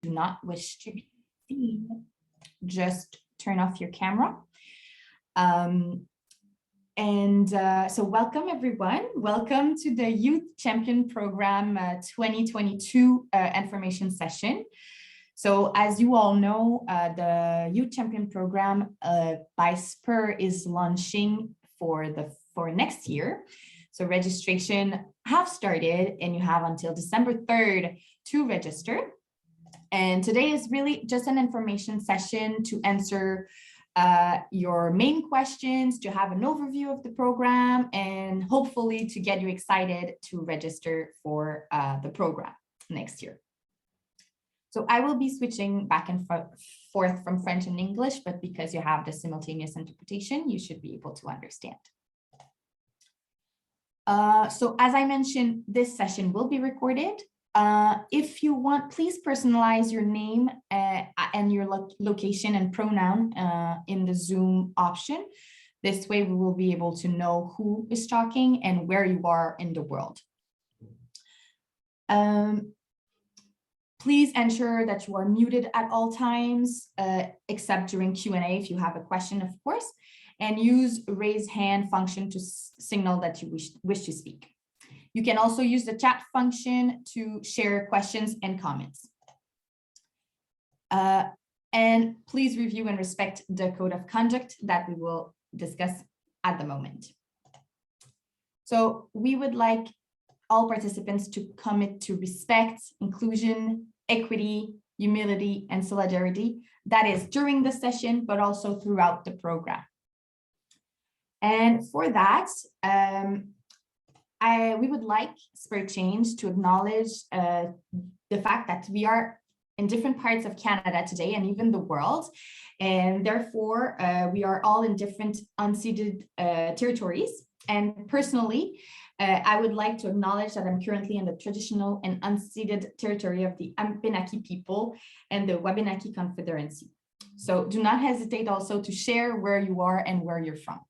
do not wish to be seen, just turn off your camera. So welcome everyone. Welcome to the Youth Champion Program 2022 information session. So as you all know, the Youth Champion Program by SPUR is launching for next year. So registration have started and you have until December 3rd to register. And today is really just an information session to answer your main questions, to have an overview of the program, and hopefully to get you excited to register for the program next year. So I will be switching back and forth from French and English, but because you have the simultaneous interpretation, you should be able to understand. So as I mentioned, this session will be recorded. If you want, please personalize your name and your location and pronoun in the Zoom option. This way we will be able to know who is talking and where you are in the world. Please ensure that you are muted at all times, except during Q&A if you have a question, of course, and use raise hand function to signal that you wish to speak. You can also use the chat function to share questions and comments. And please review and respect the code of conduct that we will discuss at the moment. So we would like all participants to commit to respect, inclusion, equity, humility, and solidarity. That is during the session, but also throughout the program. And for that, we would like SPUR Change to acknowledge the fact that we are in different parts of Canada today and even the world. And therefore, we are all in different unceded territories. And personally, I would like to acknowledge that I'm currently in the traditional and unceded territory of the Abenaki people and the Wabanaki Confederacy. So do not hesitate also to share where you are and where you're from.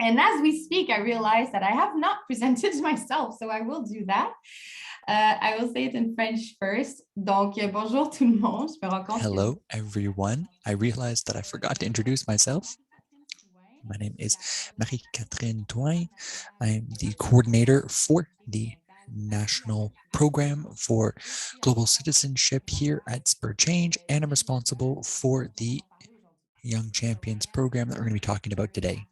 And as we speak, I realize that I have not presented myself, so I will do that. I will say it in French first. Donc, bonjour tout le monde. Hello, everyone. I realized that I forgot to introduce myself. My name is Marie-Catherine Douin. I am the coordinator for the National Program for Global Citizenship here at SPUR Change, and I'm responsible for the Young Champions program that we're going to be talking about today.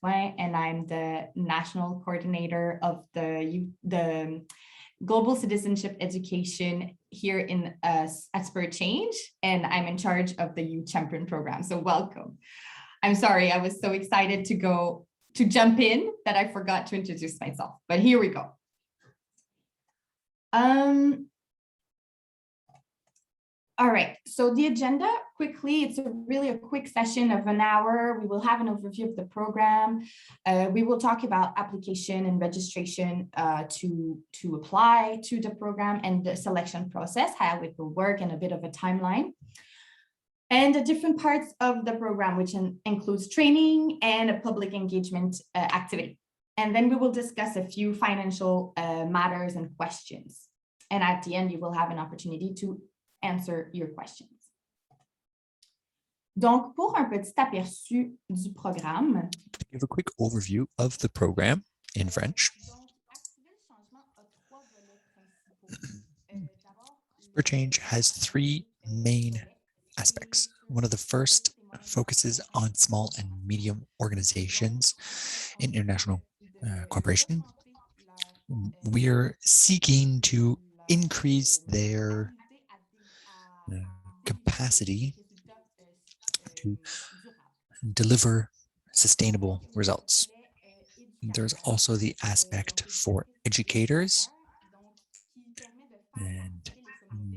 And I'm the national coordinator of the Global Citizenship Education here in at SPUR Change, and I'm in charge of the Youth Champion program. So welcome. I'm sorry, I was so excited to jump in that I forgot to introduce myself, but here we go. All right, so the agenda, quickly, it's really a quick session of an hour. We will have an overview of the program. We will talk about application and registration to apply to the program and the selection process, how it will work, and a bit of a timeline. And the different parts of the program, which includes training and a public engagement activity. And then we will discuss a few financial matters and questions. And at the end, you will have an opportunity to answer your questions. Donc, pour un petit aperçu du programme. To give a quick overview of the program in French. SPUR Change has three main aspects. One of the first focuses on small and medium organizations in international cooperation. We're seeking to increase their capacity to deliver sustainable results. There's also the aspect for educators, and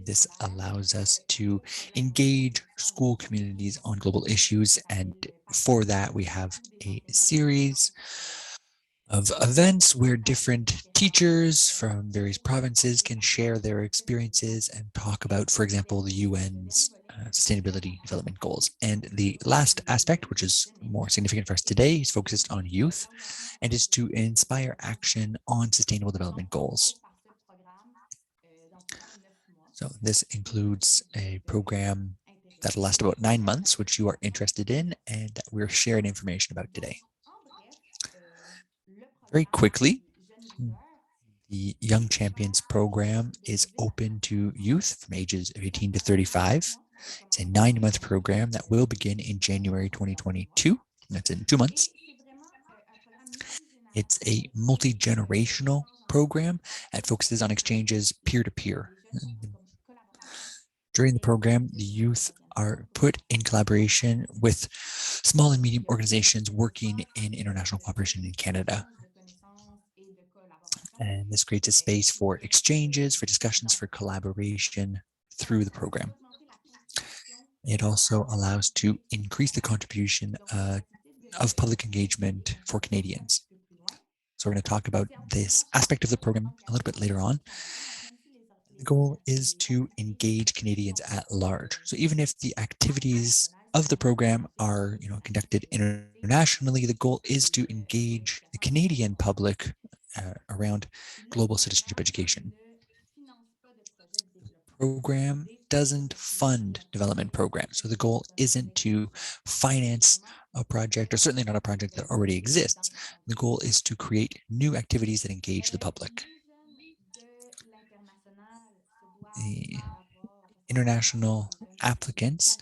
this allows us to engage school communities on global issues, and for that we have a series of events where different teachers from various provinces can share their experiences and talk about, for example, the UN's Sustainability Development Goals. And the last aspect, which is more significant for us today, is focused on youth and is to inspire action on Sustainable Development Goals. So this includes a program that'll last about 9 months, which you are interested in and that we're sharing information about today. Very quickly, the Young Champions program is open to youth from ages of 18 to 35. It's a 9-month program that will begin in January 2022. That's in 2 months. It's a multi-generational program that focuses on exchanges peer-to-peer. During the program, the youth are put in collaboration with small and medium organizations working in international cooperation in Canada. And this creates a space for exchanges, for discussions, for collaboration through the program. It also allows to increase the contribution of public engagement for Canadians. So we're going to talk about this aspect of the program a little bit later on. The goal is to engage Canadians at large. So even if the activities of the program are conducted internationally, the goal is to engage the Canadian public around global citizenship education. Program doesn't fund development programs. So the goal isn't to finance a project, or certainly not a project that already exists. The goal is to create new activities that engage the public. The international applicants,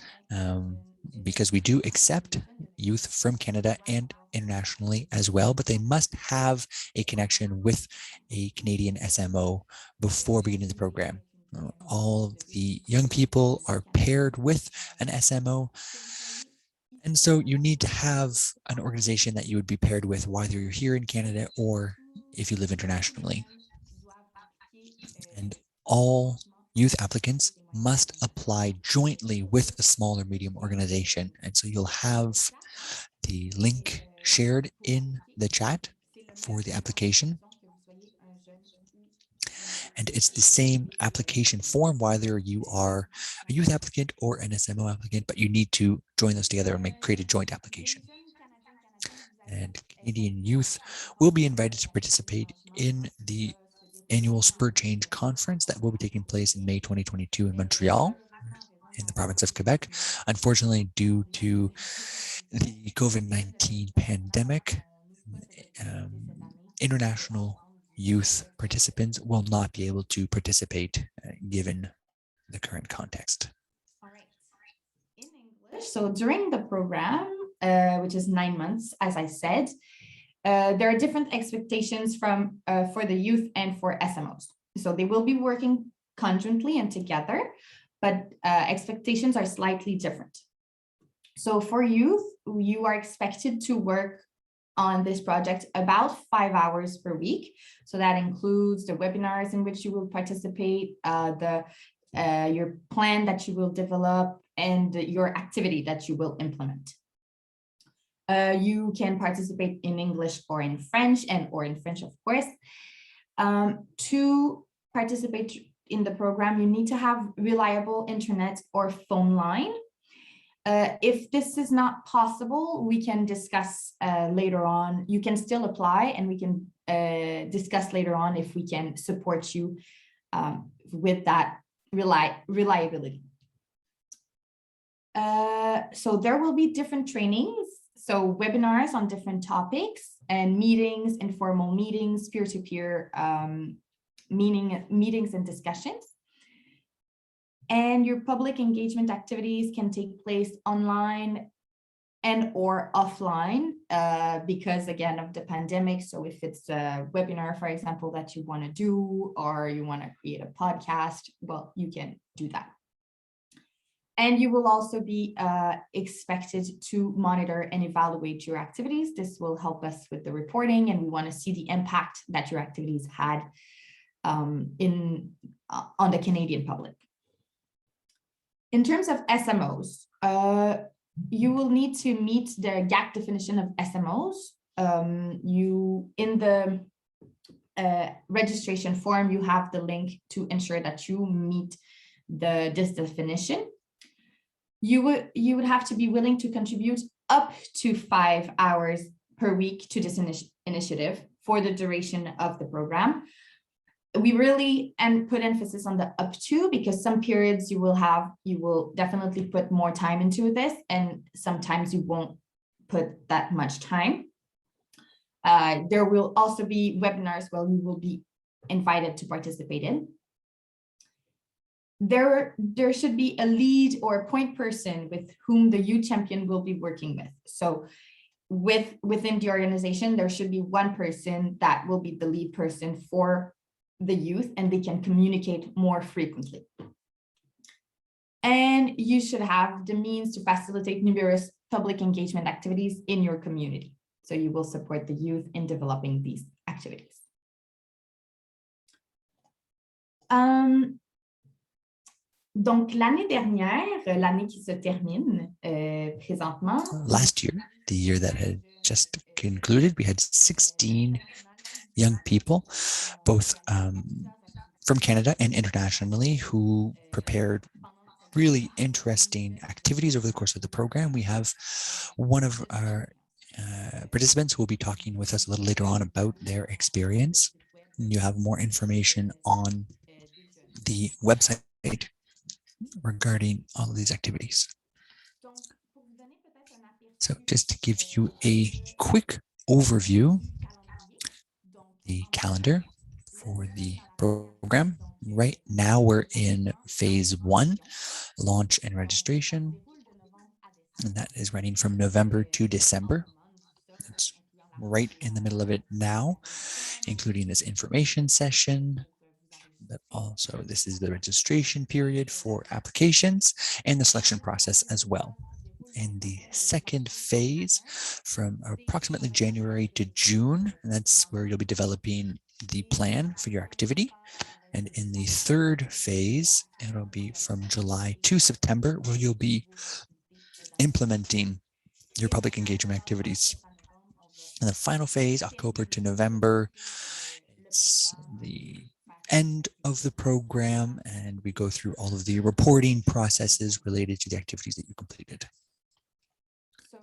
because we do accept youth from Canada and internationally as well, but they must have a connection with a Canadian SMO before beginning the program. All of the young people are paired with an SMO. And so you need to have an organization that you would be paired with, whether you're here in Canada or if you live internationally. And all youth applicants must apply jointly with a small or medium organization. And so you'll have the link shared in the chat for the application. And it's the same application form, whether you are a youth applicant or an SMO applicant, but you need to join those together and create a joint application. And Canadian youth will be invited to participate in the annual Spur Change conference that will be taking place in May 2022 in Montreal, in the province of Quebec. Unfortunately, due to the COVID-19 pandemic, international youth participants will not be able to participate given the current context. All right. In English, so during the program, which is 9 months, as I said, there are different expectations for the youth and for SMOs. So they will be working conjointly and together, but expectations are slightly different. So for youth, you are expected to work on this project about 5 hours per week. So that includes the webinars in which you will participate, your plan that you will develop, and your activity that you will implement. You can participate in English or in French, of course. To participate in the program, you need to have reliable internet or phone line. If this is not possible, we can discuss later on. You can still apply and we can discuss later on if we can support you with that reliability. So there will be different trainings, so webinars on different topics and meetings, informal meetings, peer-to-peer meetings and discussions. And your public engagement activities can take place online and or offline because, again, of the pandemic. So if it's a webinar, for example, that you want to do, or you want to create a podcast, well, you can do that. And you will also be expected to monitor and evaluate your activities. This will help us with the reporting, and we want to see the impact that your activities had on the Canadian public. In terms of SMOs, you will need to meet the GAC definition of SMOs. In the registration form, you have the link to ensure that you meet this definition. You would have to be willing to contribute up to 5 hours per week to this initiative for the duration of the program. we really put emphasis on the up to, because some periods you will definitely put more time into this, and sometimes you won't put that much time. There will also be webinars where you will be invited to participate in. There should be a lead or a point person with whom the youth champion will be working with. So within the organization, there should be one person that will be the lead person for the youth, and they can communicate more frequently. And you should have the means to facilitate numerous public engagement activities in your community. So you will support the youth in developing these activities. Donc, l'année dernière, l'année qui se termine présentement. Last year, the year that had just concluded, we had 16 young people, both from Canada and internationally, who prepared really interesting activities over the course of the program. We have one of our participants who will be talking with us a little later on about their experience. You have more information on the website regarding all of these activities. So just to give you a quick overview, the calendar for the program. Right now we're in phase 1, launch and registration, and that is running from November to December. It's right in the middle of it now, including this information session, but also this is the registration period for applications and the selection process as well. In the second phase, from approximately January to June, and that's where you'll be developing the plan for your activity. And in the third phase, it'll be from July to September, where you'll be implementing your public engagement activities. And the final phase, October to November, it's the end of the program, and we go through all of the reporting processes related to the activities that you completed. So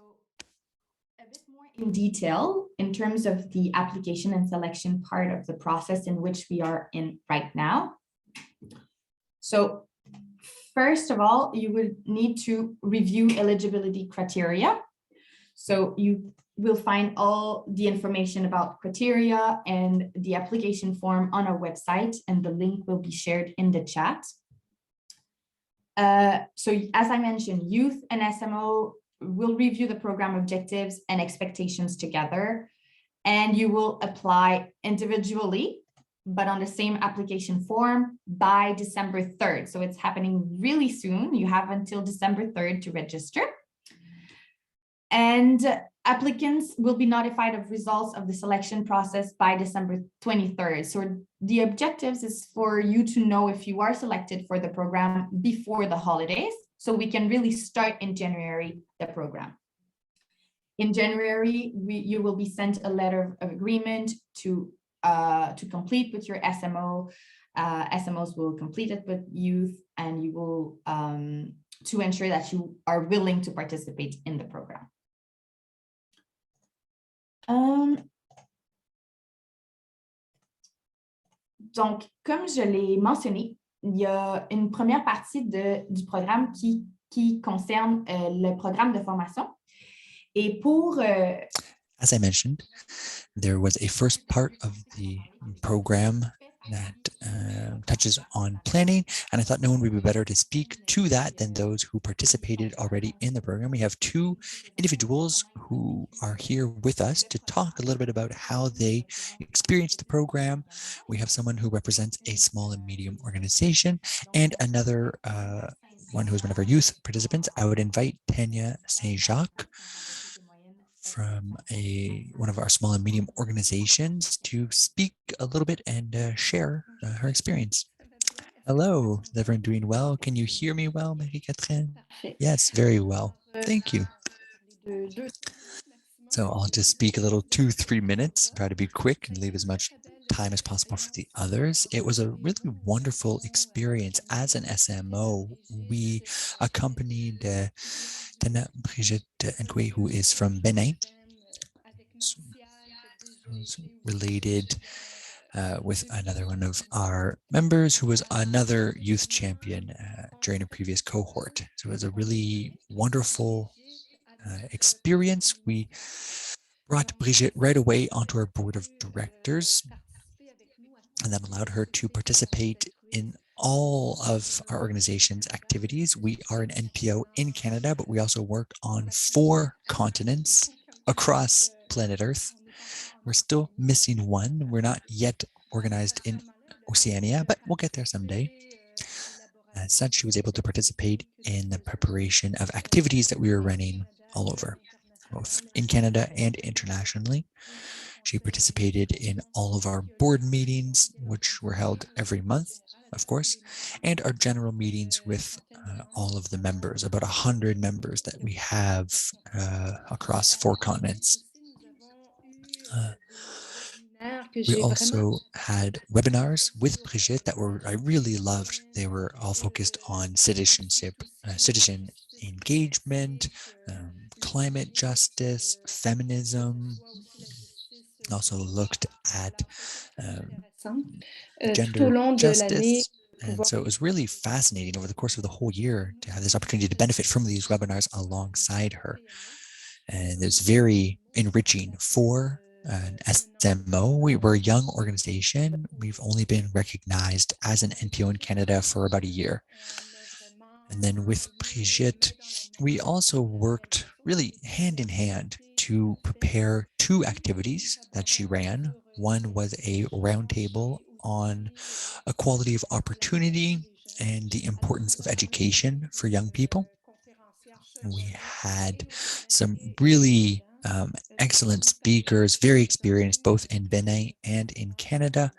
a bit more in detail in terms of the application and selection part of the process in which we are in right now. So first of all, you would need to review eligibility criteria. So you will find all the information about criteria and the application form on our website, and the link will be shared in the chat. So as I mentioned, youth and SMO will review the program objectives and expectations together, and you will apply individually, but on the same application form by December 3rd. So it's happening really soon. You have until December 3rd to register. And applicants will be notified of results of the selection process by December 23rd. So the objectives is for you to know if you are selected for the program before the holidays, so we can really start in January the program. In January, you will be sent a letter of agreement to complete with your SMO. SMOs will complete it with youth, and you will to ensure that you are willing to participate in the program. Donc, comme je l'ai mentionné, il y a une première partie du programme qui concerne le programme de formation. Et pour... As I mentioned, there was a first part of the program that touches on planning, and I thought no one would be better to speak to that than those who participated already in the program. We have two individuals who are here with us to talk a little bit about how they experienced the program. We have someone who represents a small and medium organization, and another one who is one of our youth participants. I would invite Tanya Saint-Jacques from one of our small and medium organizations to speak a little bit and share her experience. Hello, is everyone doing well? Can you hear me well, Marie-Catherine? Yes, very well. Thank you. So I'll just speak a little 2-3 minutes, try to be quick and leave as much time as possible for the others. It was a really wonderful experience as an SMO. We accompanied Tana Brigitte Nkwe, who is from Benin, related with another one of our members who was another youth champion during a previous cohort. So it was a really wonderful experience. We brought Brigitte right away onto our board of directors, and that allowed her to participate in all of our organization's activities. We are an NPO in Canada, but we also work on 4 continents across planet Earth. We're still missing one. We're not yet organized in Oceania, but we'll get there someday. As such, she was able to participate in the preparation of activities that we were running all over, both in Canada and internationally. She participated in all of our board meetings, which were held every month, of course, and our general meetings with all of the members, about 100 members that we have across 4 continents. We also had webinars with Brigitte that I really loved. They were all focused on citizenship, citizen engagement, climate justice, feminism. Also looked at gender justice. And so it was really fascinating over the course of the whole year to have this opportunity to benefit from these webinars alongside her. And it's very enriching for an SMO. We're a young organization. We've only been recognized as an NPO in Canada for about a year. And then with Brigitte, we also worked really hand in hand to prepare 2 activities that she ran. One was a roundtable on equality of opportunity and the importance of education for young people. We had some really excellent speakers, very experienced both in Benin and in Canada.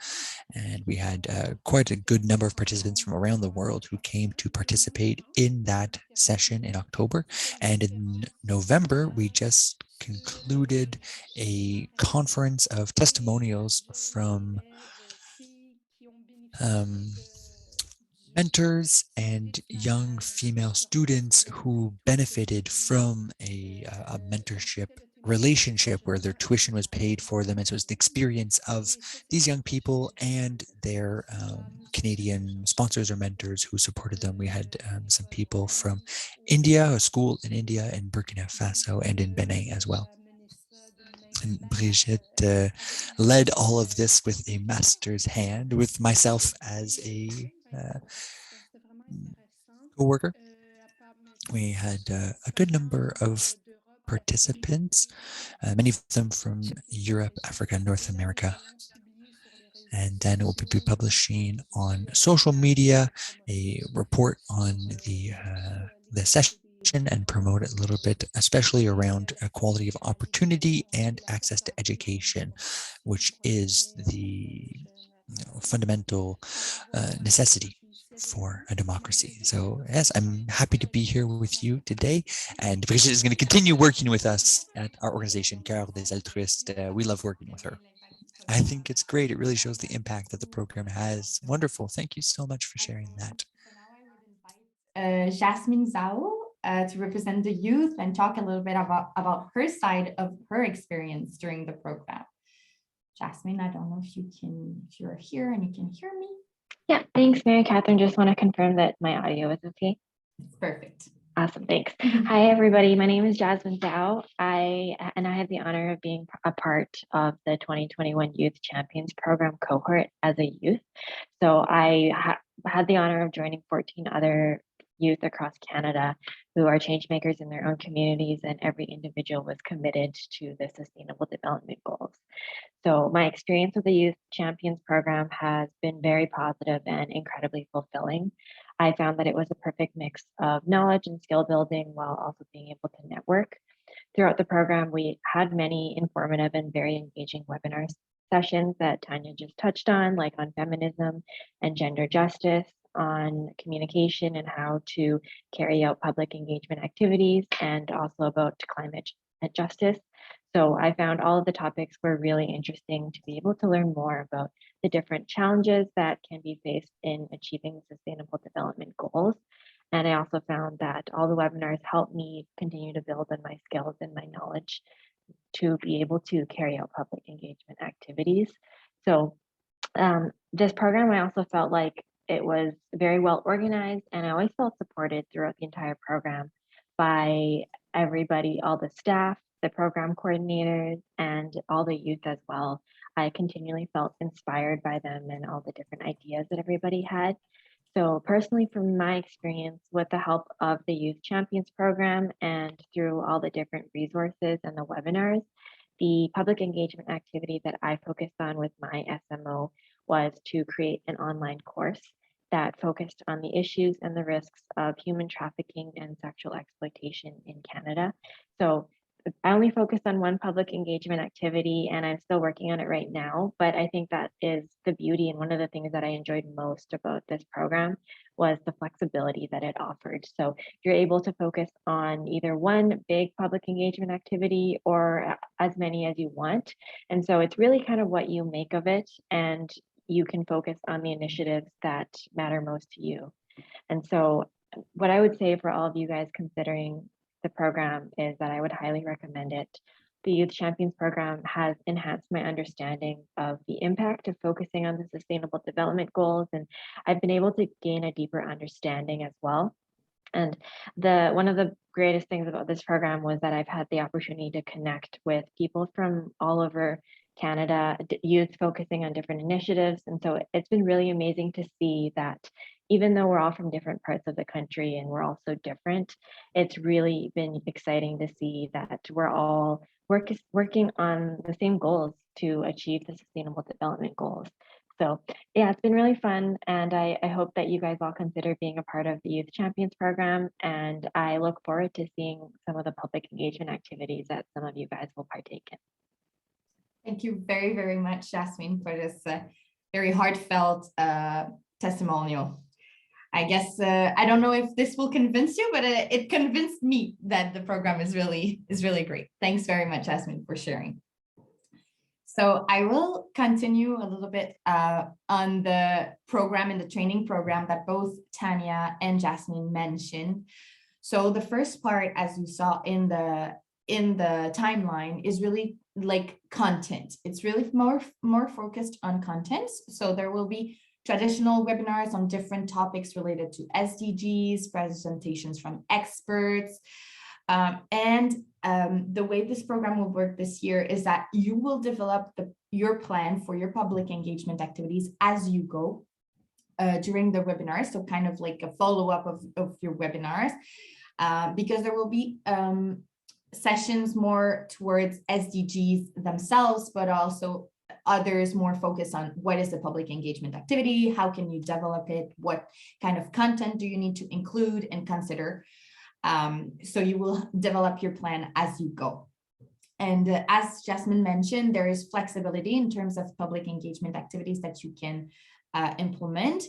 And we had quite a good number of participants from around the world who came to participate in that session in October. And in November, we just concluded a conference of testimonials from mentors and young female students who benefited from a mentorship relationship where their tuition was paid for them. And so it was the experience of these young people and their Canadian sponsors or mentors who supported them. We had some people from India, a school in India, in Burkina Faso, and in Benin as well. And Brigitte led all of this with a master's hand, with myself as a co-worker. We had a good number of participants, many of them from Europe, Africa, and North America. And then we'll be publishing on social media a report on the session and promote it a little bit, especially around equality of opportunity and access to education, which is the fundamental necessity for a democracy. So yes, I'm happy to be here with you today. And Brigitte is going to continue working with us at our organization, Cœur des Altruistes. We love working with her. I think it's great. It really shows the impact that the program has. Wonderful. Thank you so much for sharing that. So now I would invite Jasmine Zhao to represent the youth and talk a little bit about her side of her experience during the program. Jasmine, I don't know if you're here and you can hear me. Yeah, thanks, Mary Catherine. Just want to confirm that my audio is okay. It's perfect. Awesome, thanks. Hi, everybody. My name is Jasmine Zhao. I have the honor of being a part of the 2021 Youth Champions Program cohort as a youth. So I had the honor of joining 14 other youth across Canada who are change makers in their own communities, and every individual was committed to the Sustainable Development Goals. So my experience with the Youth Champions program has been very positive and incredibly fulfilling. I found that it was a perfect mix of knowledge and skill building while also being able to network. Throughout the program, we had many informative and very engaging webinar sessions that Tanya just touched on, like on feminism and gender justice, on communication and how to carry out public engagement activities, and also about climate justice. So I found all of the topics were really interesting to be able to learn more about the different challenges that can be faced in achieving sustainable development goals. And I also found that all the webinars helped me continue to build on my skills and my knowledge to be able to carry out public engagement activities. So This program, I also felt like it was very well organized, and I always felt supported throughout the entire program by everybody, all the staff, the program coordinators, and all the youth as well. I continually felt inspired by them and all the different ideas that everybody had. So personally, from my experience with the help of the Youth Champions program and through all the different resources and the webinars, the public engagement activity that I focused on with my SMO was to create an online course that focused on the issues and the risks of human trafficking and sexual exploitation in Canada. So I only focused on one public engagement activity, and I'm still working on it right now, but I think that is the beauty, and one of the things that I enjoyed most about this program was the flexibility that it offered. So you're able to focus on either one big public engagement activity or as many as you want. And so it's really kind of what you make of it, and you can focus on the initiatives that matter most to you. And so what I would say for all of you guys considering the program is that I would highly recommend it. The Youth Champions program has enhanced my understanding of the impact of focusing on the sustainable development goals, and I've been able to gain a deeper understanding as well. And one of the greatest things about this program was that I've had the opportunity to connect with people from all over Canada, youth focusing on different initiatives. And so it's been really amazing to see that even though we're all from different parts of the country and we're all so different, it's really been exciting to see that we're all working on the same goals to achieve the sustainable development goals. So yeah, it's been really fun, and I hope that you guys all consider being a part of the Youth Champions program, and I look forward to seeing some of the public engagement activities that some of you guys will partake in. Thank you very, very much, Jasmine, for this very heartfelt testimonial. I guess I don't know if this will convince you, but it convinced me that the program is really great. Thanks very much, Jasmine, for sharing. So I will continue a little bit on the program and the training program that both Tanya and Jasmine mentioned. So the first part, as you saw in the timeline, is really like content. It's really more focused on content. So there will be traditional webinars on different topics related to SDGs, presentations from experts, and the way this program will work this year is that you will develop your plan for your public engagement activities as you go during the webinar. So kind of like a follow-up of your webinars, because there will be sessions more towards SDGs themselves, but also others more focused on what is the public engagement activity, how can you develop it, what kind of content do you need to include and consider. So you will develop your plan as you go. And as Jasmine mentioned, there is flexibility in terms of public engagement activities that you can implement.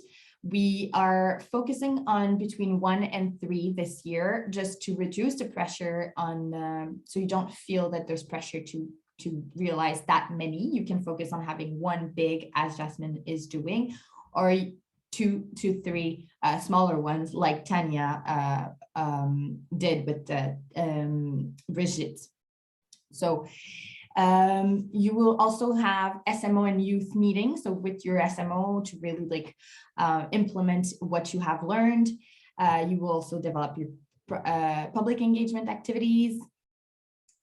We are focusing on between 1 and 3 this year, just to reduce the pressure on, so you don't feel that there's pressure to realize that many. You can focus on having one big, as Jasmine is doing, or 2 to 3 smaller ones like Tanya did with Brigitte. So you will also have SMO and youth meetings. So with your SMO to really like implement what you have learned. You will also develop your public engagement activities.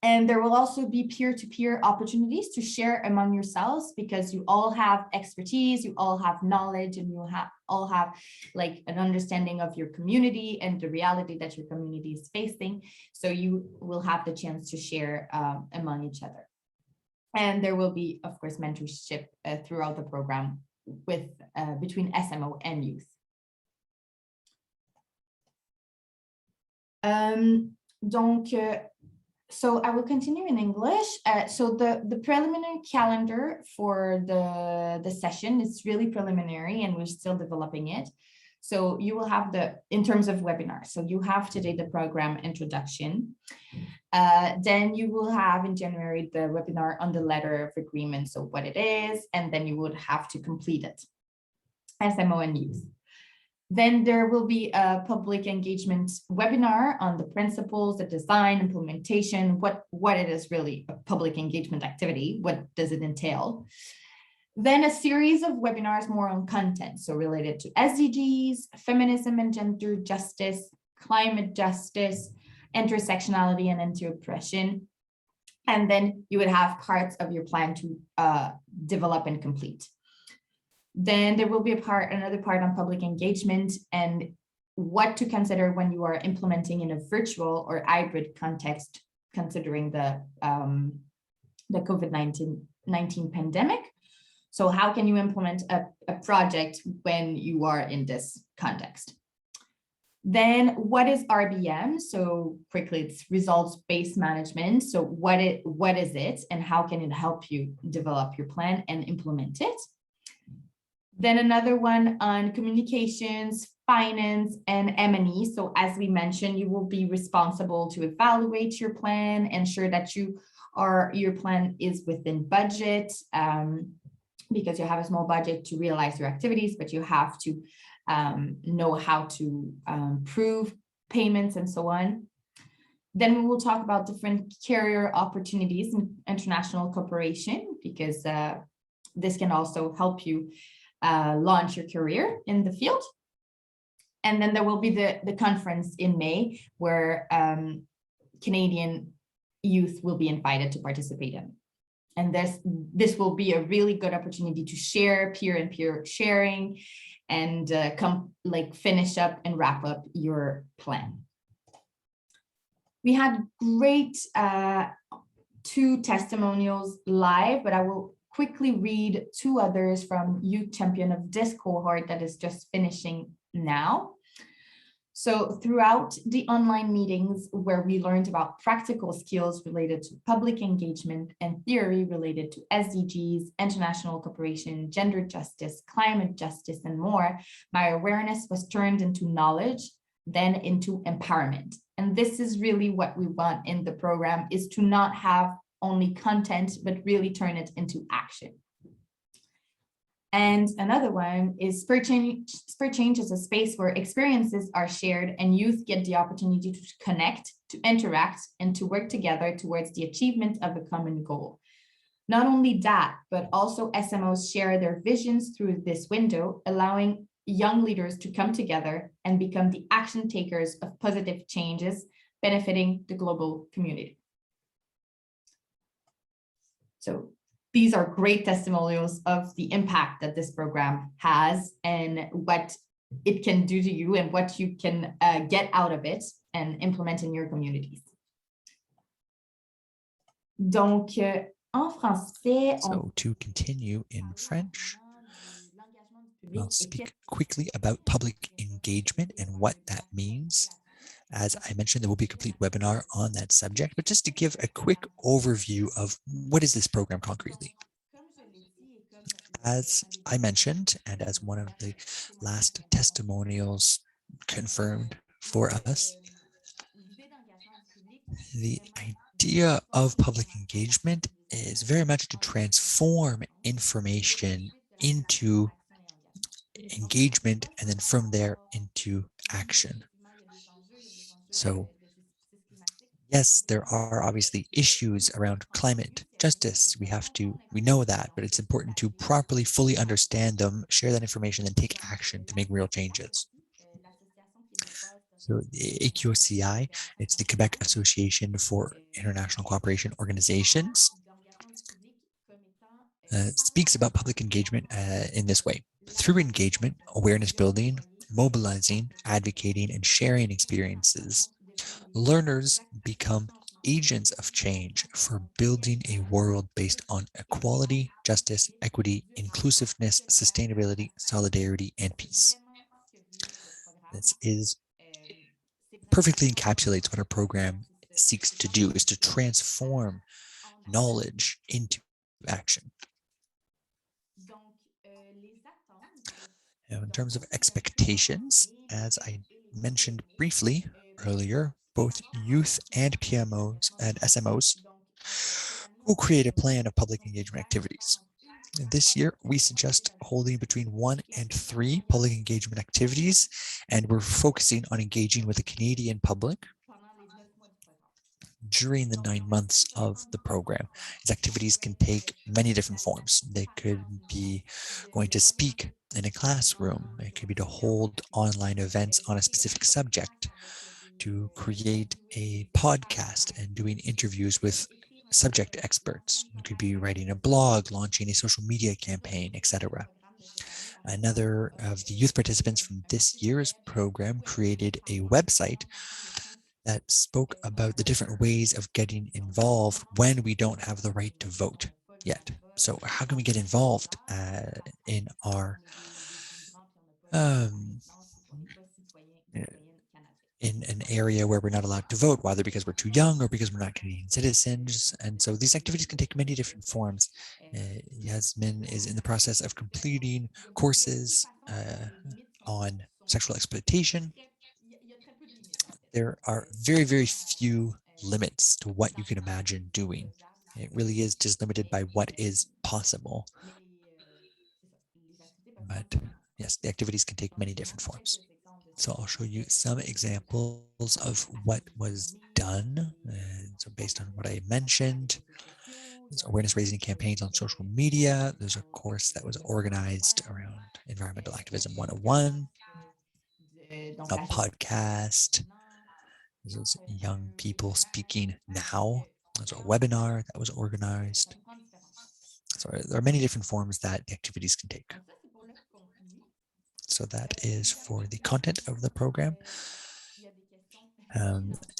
And there will also be peer-to-peer opportunities to share among yourselves, because you all have expertise, you all have knowledge, and you all have like an understanding of your community and the reality that your community is facing. So you will have the chance to share among each other. And there will be, of course, mentorship throughout the program with between SMO and youth. So I will continue in English. So the preliminary calendar for the session is really preliminary, and we're still developing it. So you will have in terms of webinars. So you have today the program introduction. Then you will have in January the webinar on the letter of agreement, so what it is, and then you would have to complete it, SMO and youth. Then there will be a public engagement webinar on the principles, the design, implementation, what it is really a public engagement activity, what does it entail. Then a series of webinars more on content, so related to SDGs, feminism and gender justice, climate justice, intersectionality and anti-oppression. And then you would have parts of your plan to develop and complete. Then there will be another part on public engagement and what to consider when you are implementing in a virtual or hybrid context, considering the COVID-19 pandemic. So how can you implement a project when you are in this context? Then what is RBM? So quickly, it's results-based management. So what is it and how can it help you develop your plan and implement it? Then another one on communications, finance, and M&E. So as we mentioned, you will be responsible to evaluate your plan, ensure that your plan is within budget, because you have a small budget to realize your activities, but you have to know how to prove payments and so on. Then we will talk about different career opportunities in international cooperation, because this can also help you launch your career in the field. And then there will be the conference in May where Canadian youth will be invited to participate in. And this will be a really good opportunity to share, peer-and-peer sharing, and finish up and wrap up your plan. We had great 2 testimonials live, but I will quickly read 2 others from Youth Champion of this cohort that is just finishing now. So throughout the online meetings where we learned about practical skills related to public engagement and theory related to SDGs, international cooperation, gender justice, climate justice, and more, my awareness was turned into knowledge, then into empowerment. And this is really what we want in the program, is to not have only content, but really turn it into action. And another one is Spur Change is a space where experiences are shared and youth get the opportunity to connect, to interact, and to work together towards the achievement of a common goal. Not only that, but also SMOs share their visions through this window, allowing young leaders to come together and become the action takers of positive changes benefiting the global community. So these are great testimonials of the impact that this program has and what it can do to you and what you can get out of it and implement in your communities. Donc, en français, so to continue in French, I'll speak quickly about public engagement and what that means. As I mentioned, there will be a complete webinar on that subject, but just to give a quick overview of what is this program concretely. As I mentioned, and as one of the last testimonials confirmed for us, the idea of public engagement is very much to transform information into engagement and then from there into action. So yes, there are obviously issues around climate justice. We know that, but it's important to properly, fully understand them, share that information, and take action to make real changes. So the AQCI, it's the Quebec Association for International Cooperation Organizations, speaks about public engagement in this way. Through engagement, awareness building, mobilizing, advocating, and sharing experiences, learners become agents of change for building a world based on equality, justice, equity, inclusiveness, sustainability, solidarity, and peace. This is perfectly encapsulates what our program seeks to do, is to transform knowledge into action. Now, in terms of expectations, as I mentioned briefly earlier, both youth and PMOs and SMOs will create a plan of public engagement activities. This year, we suggest holding between 1 and 3 public engagement activities, and we're focusing on engaging with the Canadian public. during the 9 months of the program. These activities can take many different forms. They could be going to speak in a classroom. It could be to hold online events on a specific subject, to create a podcast and doing interviews with subject experts. You could be writing a blog, launching a social media campaign, etc. Another of the youth participants from this year's program created a website that spoke about the different ways of getting involved when we don't have the right to vote yet. So how can we get involved in our um, in an area where we're not allowed to vote, whether because we're too young or because we're not Canadian citizens? And so these activities can take many different forms. Yasmin is in the process of completing courses on sexual exploitation. There are very, very few limits to what you can imagine doing. It really is just limited by what is possible. But yes, the activities can take many different forms. So I'll show you some examples of what was done. And so based on what I mentioned, there's awareness raising campaigns on social media. There's a course that was organized around Environmental Activism 101, a podcast. There's young people speaking now. There's a webinar that was organized. So there are many different forms that the activities can take. So that is for the content of the program.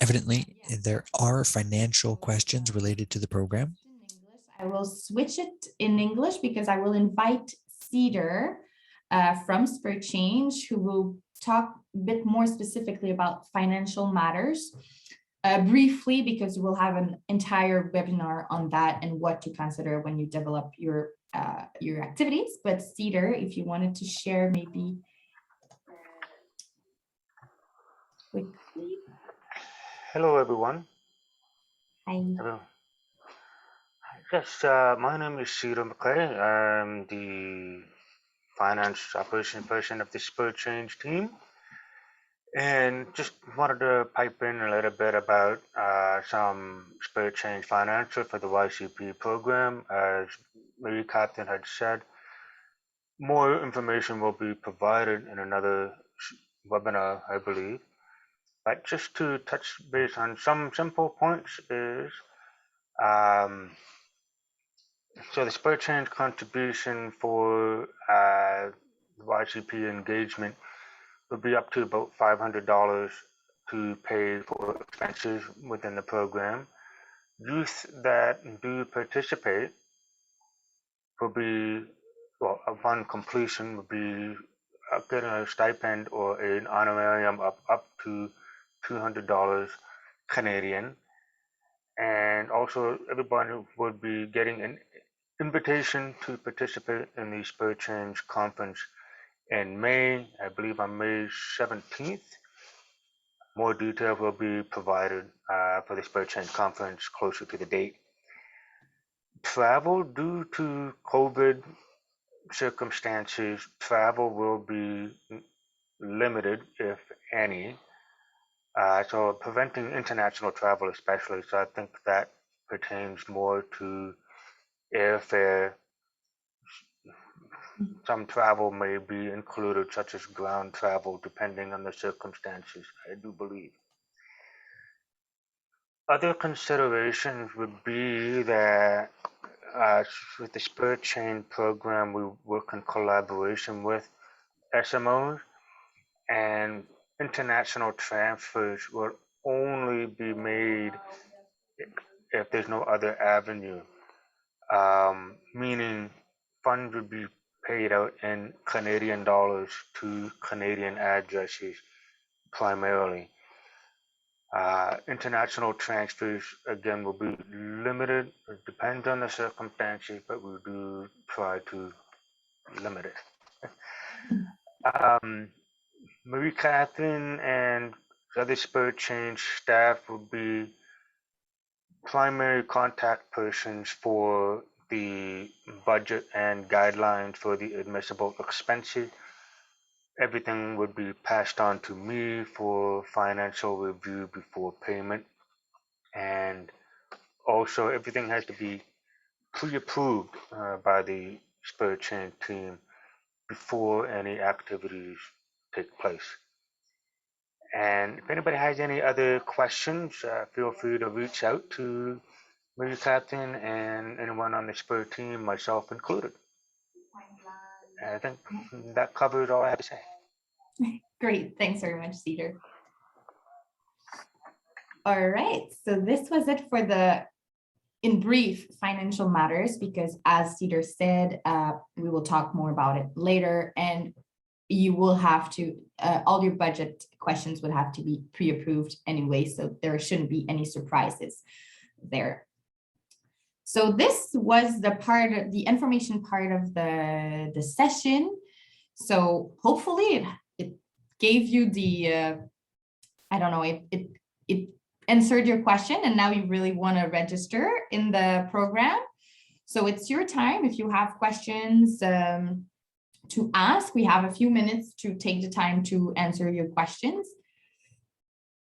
Evidently, there are financial questions related to the program. I will switch it in English because I will invite Cedar from Spirit Change, who will talk a bit more specifically about financial matters. Briefly, because we'll have an entire webinar on that and what to consider when you develop your activities. But Cedar, if you wanted to share maybe quickly. Hello, everyone. Hi. Hello. Yes, my name is Cedar McClay. I'm the finance operation person of the Spirit Change team. And just wanted to pipe in a little bit about some Spirit Change financial for the YCP program. As Marie Catherine had said, more information will be provided in another webinar, I believe. But just to touch base on some simple points is, so the Spirit Change contribution for YCP engagement would be up to about $500 to pay for expenses within the program. Youth that do participate will be, well, upon completion, will be getting a stipend or an honorarium of up to $200 Canadian. And also everybody would be getting an invitation to participate in the Spirit Change conference in May, I believe on May 17th. More details will be provided for the Spirit Change conference closer to the date. Travel, due to COVID circumstances, travel will be limited, if any. So preventing international travel especially, so I think that pertains more to airfare. Some travel may be included, such as ground travel, depending on the circumstances, I do believe. Other considerations would be that with the Spirit Chain program, we work in collaboration with SMOs, and international transfers will only be made if there's no other avenue, meaning funds would be paid out in Canadian dollars to Canadian addresses primarily. International transfers, again, will be limited. It depends on the circumstances, but we do try to limit it. Marie Catherine and other Spirit Change staff will be primary contact persons for the budget and guidelines for the admissible expenses. Everything would be passed on to me for financial review before payment. And also, everything has to be pre-approved by the Spirit Change team before any activities take place. And if anybody has any other questions, feel free to reach out to me, Captain, and anyone on the Spirit team, myself included. And I think that covers all I have to say. Great. Thanks very much, Cedar. All right. So this was it for the, in brief, financial matters, because as Cedar said, we will talk more about it later, and you will have to, all your budget questions would have to be pre-approved anyway, so there shouldn't be any surprises there. So this was the part of the information part of the session. So hopefully it gave you the, I don't know, it answered your question, and now you really want to register in the program. So it's your time. If you have questions to ask, we have a few minutes to take the time to answer your questions.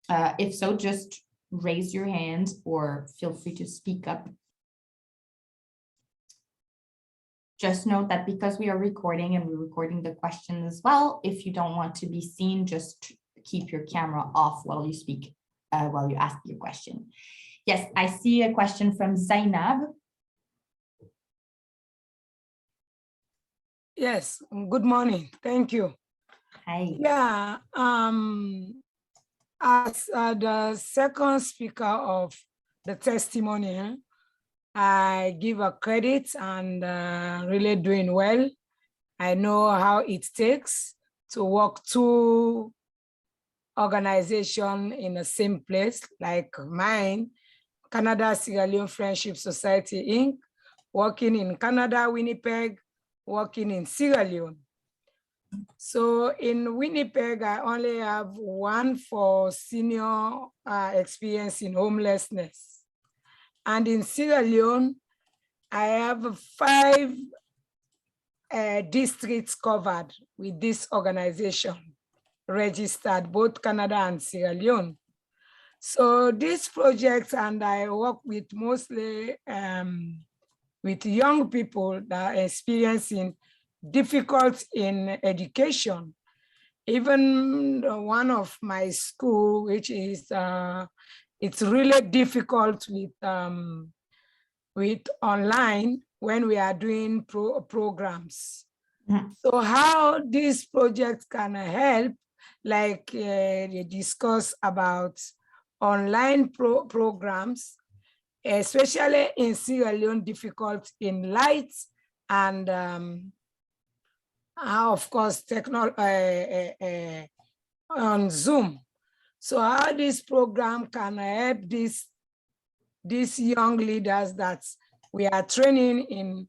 If so, just raise your hand or feel free to speak up. Just note that because we are recording and we're recording the question as well, if you don't want to be seen, just keep your camera off while you speak, while you ask your question. Yes, I see a question from Zainab. Yes, good morning. Thank you. Hi. Yeah, as the second speaker of the testimony, I give a credit and really doing well. I know how it takes to work two organizations in the same place, like mine, Canada Sierra Leone Friendship Society, Inc., working in Canada, Winnipeg, working in Sierra Leone. So in Winnipeg, I only have one for senior experience in homelessness. And in Sierra Leone, I have 5 districts covered with this organization, registered both Canada and Sierra Leone. So these projects, and I work with mostly with young people that are experiencing difficult in education. Even one of my school, which is, it's really difficult with online when we are doing programs. Mm-hmm. So how these projects can help, like they discuss about online programs, especially in Sierra Leone, difficult in light and of course, on Zoom. So how this program can help these young leaders that we are training in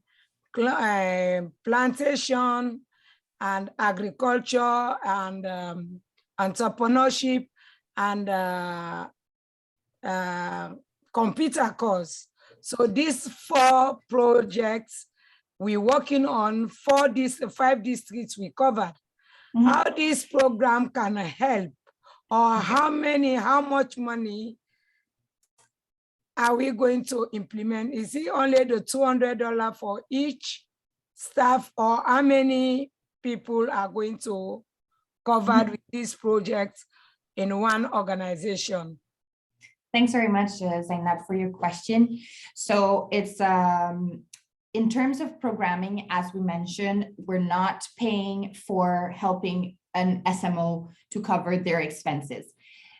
plantation and agriculture and entrepreneurship and computer course. So these 4 projects we're working on 5 districts we covered. Mm-hmm. How this program can help, or how much money are we going to implement? Is it only the $200 for each staff, or how many people are going to covered with this project in one organization? Thanks very much, Zainab, for your question. So it's in terms of programming, as we mentioned, we're not paying for helping an SMO to cover their expenses.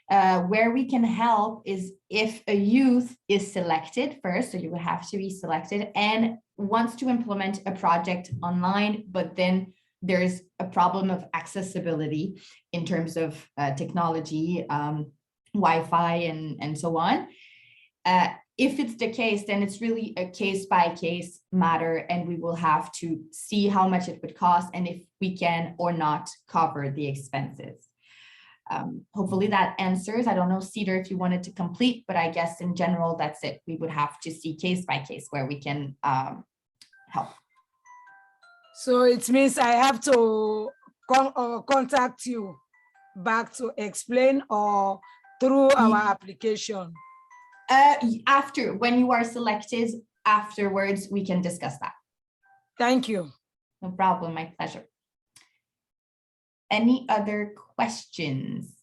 Where we can help is if a youth is selected first, so you would have to be selected, and wants to implement a project online, but then there's a problem of accessibility in terms of technology, Wi-Fi and so on. If it's the case, then it's really a case-by-case matter, and we will have to see how much it would cost and if we can or not cover the expenses. Hopefully that answers. I don't know, Cedar, if you wanted to complete, but I guess in general, that's it. We would have to see case-by-case where we can help. So it means I have to contact you back to explain, or through our application? After, when you are selected, afterwards, we can discuss that. Thank you. No problem, my pleasure. Any other questions?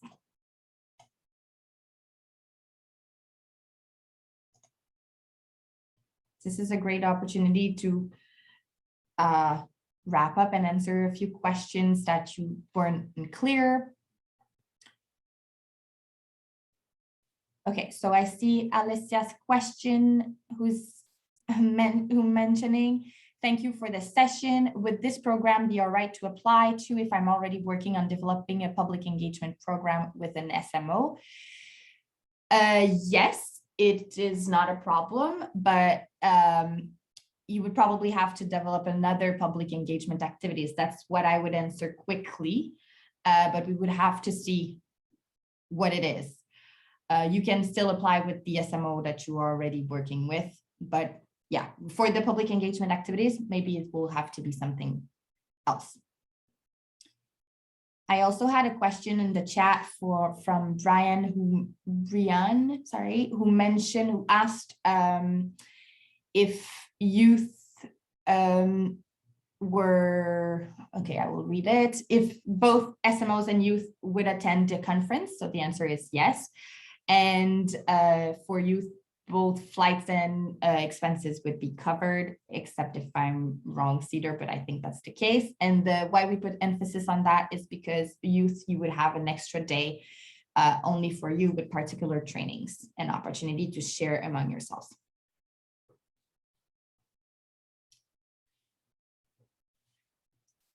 This is a great opportunity to wrap up and answer a few questions that you weren't clear. Okay, so I see Alicia's question, who's mentioning, thank you for the session. Would this program be all right to apply to if I'm already working on developing a public engagement program with an SMO? Yes, it is not a problem, but you would probably have to develop another public engagement activities. That's what I would answer quickly, but we would have to see what it is. You can still apply with the SMO that you are already working with, but yeah, for the public engagement activities, maybe it will have to be something else. I also had a question in the chat from Brian, who asked if youth were, okay, I will read it. If both SMOs and youth would attend the conference, so the answer is yes. And for youth, both flights and expenses would be covered, except if I'm wrong, Cedar, but I think that's the case. And why we put emphasis on that is because youth, you would have an extra day only for you with particular trainings and opportunity to share among yourselves.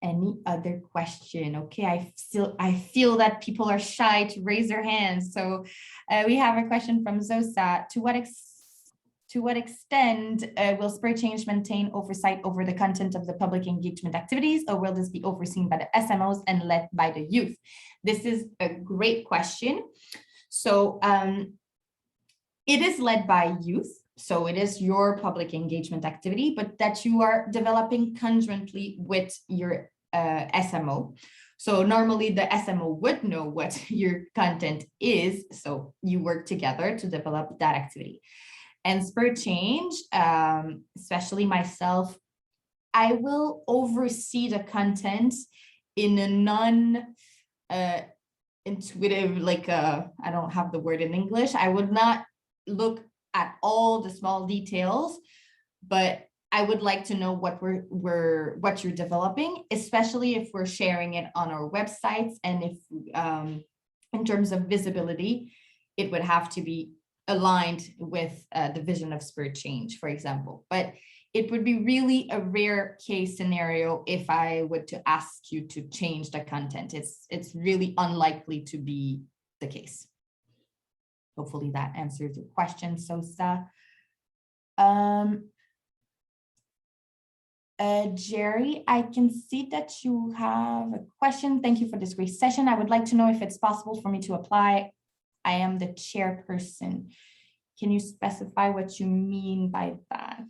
Any other question? Okay, I feel that people are shy to raise their hands. So we have a question from Zosa. To what extent will Spirit Change maintain oversight over the content of the public engagement activities, or will this be overseen by the SMOs and led by the youth? This is a great question. So it is led by youth. So it is your public engagement activity, but that you are developing conjointly with your SMO. So normally the SMO would know what your content is. So you work together to develop that activity. And Spirit Change, especially myself, I will oversee the content in a non-intuitive, like I don't have the word in English. I would not look at all the small details, but I would like to know what what you're developing, especially if we're sharing it on our websites, and if in terms of visibility, it would have to be aligned with the vision of Spirit Change, for example. But it would be really a rare case scenario if I were to ask you to change the content. It's really unlikely to be the case. Hopefully that answers your question, Sosa. Jerry, I can see that you have a question. Thank you for this great session. I would like to know if it's possible for me to apply. I am the chairperson. Can you specify what you mean by that?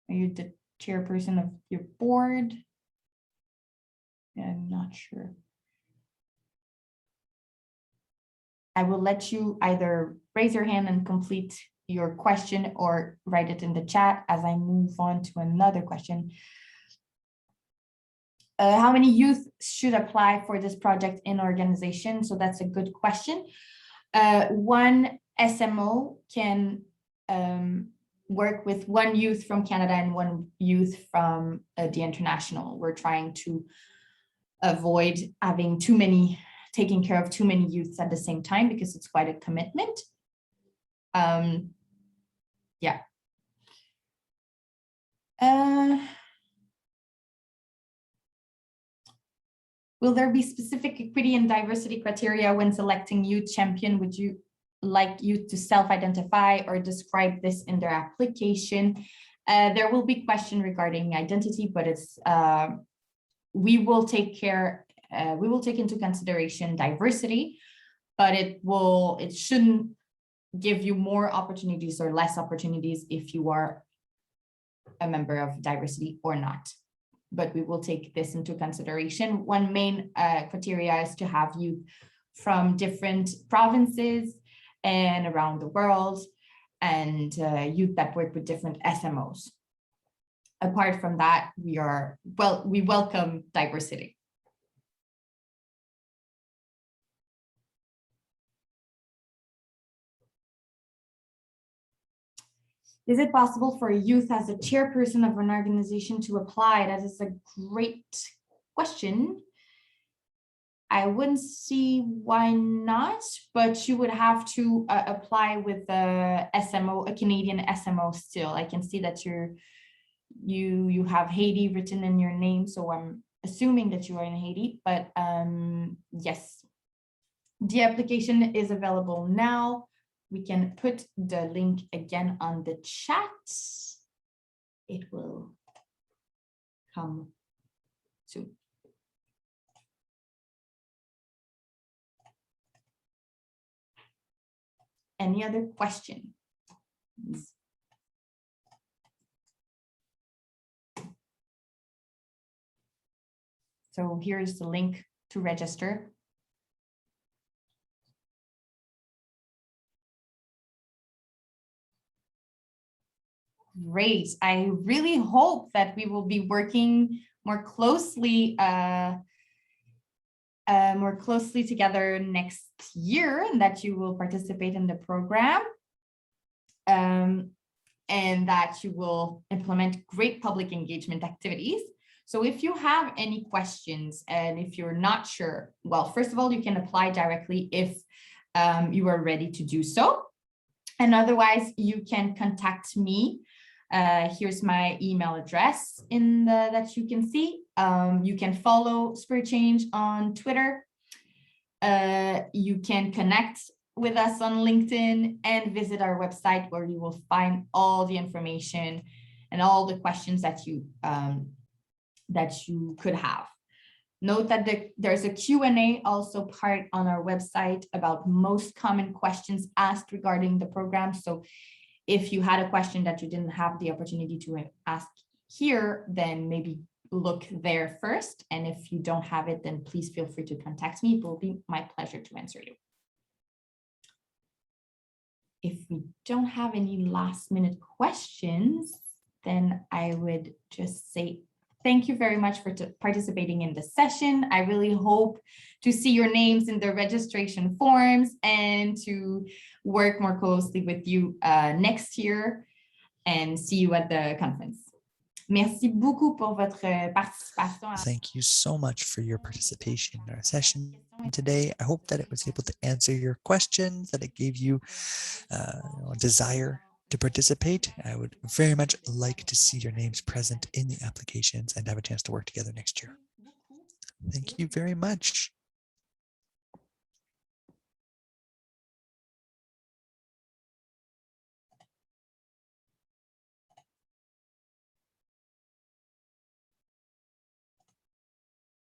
Are you the chairperson of your board? Yeah, I'm not sure. I will let you either raise your hand and complete your question or write it in the chat as I move on to another question. How many youth should apply for this project in organization? So that's a good question. One SMO can work with one youth from Canada and one youth from the international. We're trying to avoid having taking care of too many youths at the same time, because it's quite a commitment. Yeah. Will there be specific equity and diversity criteria when selecting youth champion? Would you like youth to self-identify or describe this in their application? There will be question regarding identity, but it's we will take into consideration diversity, but it shouldn't give you more opportunities or less opportunities if you are a member of diversity or not. But we will take this into consideration. One main criteria is to have youth from different provinces and around the world, and youth that work with different SMOs. Apart from that, we welcome diversity. Is it possible for a youth as a chairperson of an organization to apply? That is a great question. I wouldn't see why not, but you would have to apply with a SMO, a Canadian SMO still. I can see that you have Haiti written in your name, so I'm assuming that you are in Haiti, but yes. The application is available now. We can put the link again on the chat. It will come soon. Any other questions? So here's the link to register. Great. I really hope that we will be working more closely together next year, and that you will participate in the program, and that you will implement great public engagement activities. So if you have any questions and if you're not sure, well, first of all, you can apply directly if you are ready to do so. And otherwise, you can contact me. Here's my email address that you can see. You can follow Spirit Change on Twitter. You can connect with us on LinkedIn and visit our website, where you will find all the information and all the questions that you could have. Note that there's a Q&A also part on our website about most common questions asked regarding the program. So if you had a question that you didn't have the opportunity to ask here, then maybe look there first. And if you don't have it, then please feel free to contact me. It will be my pleasure to answer you. If we don't have any last minute questions, then I would just say thank you very much for participating in the session. I really hope to see your names in the registration forms and to work more closely with you next year, and see you at the conference. Merci beaucoup pour votre participation. Thank you so much for your participation in our session today. I hope that it was able to answer your questions, that it gave you a desire to participate. I would very much like to see your names present in the applications and have a chance to work together next year. Thank you very much.